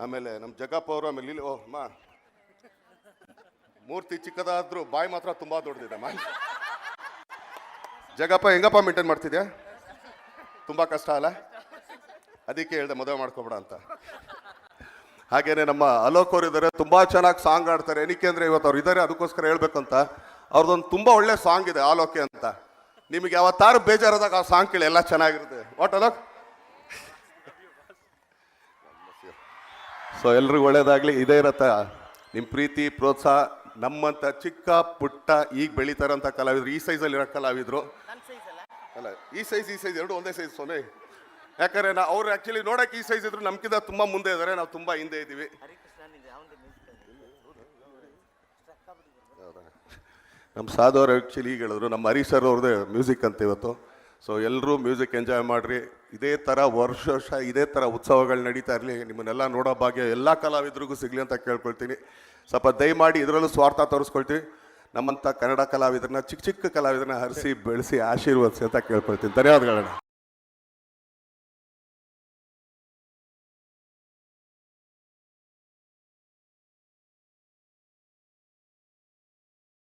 ಆಮೇಲೆ ನಮ್ಮ ಜಗಪ್ಪ ಅವರು, ಆಮೇಲೆ ಇಲ್ಲಿ ಮೂರ್ತಿ ಚಿಕ್ಕದಾದ್ರೂ ಬಾಯಿ ಮಾತ್ರ ತುಂಬಾ ದೊಡ್ಡದಿದೆ. ಜಗಪ್ಪ ಹೆಂಗಪ್ಪ ಮೇಂಟೈನ್ ಮಾಡ್ತಿದ್ಯಾ? ತುಂಬಾ ಕಷ್ಟ ಅಲ್ಲ, ಅದಕ್ಕೆ ಹೇಳ್ದೆ ಮದುವೆ ಮಾಡ್ಕೊಬೇಡ ಅಂತ. ಹಾಗೇನೆ ನಮ್ಮ ಅಲೋಕ್ ಅವರು ಇದ್ದಾರೆ, ತುಂಬಾ ಚೆನ್ನಾಗಿ ಸಾಂಗ್ ಆಡ್ತಾರೆ. ಏನಕ್ಕೆ ಅಂದ್ರೆ ಇವತ್ತು ಅವ್ರು ಇದ್ದಾರೆ, ಅದಕ್ಕೋಸ್ಕರ ಹೇಳ್ಬೇಕಂತ. ಅವ್ರದ್ದೊಂದು ತುಂಬಾ ಒಳ್ಳೆ ಸಾಂಗ್ ಇದೆ ಆಲೋಕೆ ಅಂತ. ನಿಮಗೆ ಯಾವತ್ತಾರು ಬೇಜಾರಾದಾಗ ಆ ಸಾಂಗ್ ಕೇಳಿ, ಎಲ್ಲ ಚೆನ್ನಾಗಿರುತ್ತೆ. ವಾಟ್ ಅಲೋಕ್? ಸೊ ಎಲ್ರಿಗೂ ಒಳ್ಳೇದಾಗ್ಲಿ. ಇದೇ ಇರತ್ತ ನಿಮ್ಮ ಪ್ರೀತಿ ಪ್ರೋತ್ಸಾಹ. ನಮ್ಮಂತ ಚಿಕ್ಕ ಪುಟ್ಟ ಈಗ ಬೆಳೀತಾರಂತ ಕಲಾವಿದ್ರು, ಈ ಸೈಜಲ್ಲಿ ಇರೋ ಕಲಾವಿದ್ರು ಅಲ್ಲ, ಈ ಸೈಜ್ ಎರಡು ಒಂದೇ ಸೈಜ್ ಸೊನೆ. ಯಾಕಂದ್ರೆ ಅವ್ರು ಆಕ್ಚುಲಿ ನೋಡಕ್ಕೆ ಈ ಸೈಜ್ ಇದ್ರು ನಮ್ಗಿಂತ ತುಂಬಾ ಮುಂದೆ ಇದ್ದಾರೆ, ನಾವು ತುಂಬಾ ಹಿಂದೆ ಇದ್ದೀವಿ. ನಮ್ಮ ಸಾಧು ಅವ್ರು ಆ್ಯಕ್ಚುಲಿ ಈಗ ಹೇಳಿದ್ರು, ನಮ್ಮ ಹರೀಶ್ ಸರ್ ಅವ್ರದ್ದೇ ಮ್ಯೂಸಿಕ್ ಅಂತ ಇವತ್ತು. ಸೊ ಎಲ್ಲರೂ ಮ್ಯೂಸಿಕ್ ಎಂಜಾಯ್ ಮಾಡಿರಿ. ಇದೇ ಥರ ವರ್ಷ ಇದೇ ಥರ ಉತ್ಸವಗಳು ನಡೀತಾ ಇರಲಿ. ನಿಮ್ಮನ್ನೆಲ್ಲ ನೋಡೋ ಭಾಗ್ಯ ಎಲ್ಲ ಕಲಾವಿದ್ರಿಗೂ ಸಿಗಲಿ ಅಂತ ಕೇಳ್ಕೊಳ್ತೀನಿ. ಸ್ವಲ್ಪ ದಯಮಾಡಿ ಇದರಲ್ಲೂ ಸ್ವಾರ್ಥ ತೋರಿಸ್ಕೊಳ್ತೀವಿ. ನಮ್ಮಂಥ ಕನ್ನಡ ಕಲಾವಿದರನ್ನ, ಚಿಕ್ಕ ಚಿಕ್ಕ ಕಲಾವಿದರನ್ನ ಹರಿಸಿ ಬೆಳೆಸಿ ಆಶೀರ್ವದಿಸಿ ಅಂತ ಕೇಳ್ಕೊಳ್ತೀನಿ. ಧನ್ಯವಾದಗಳನ್ನ.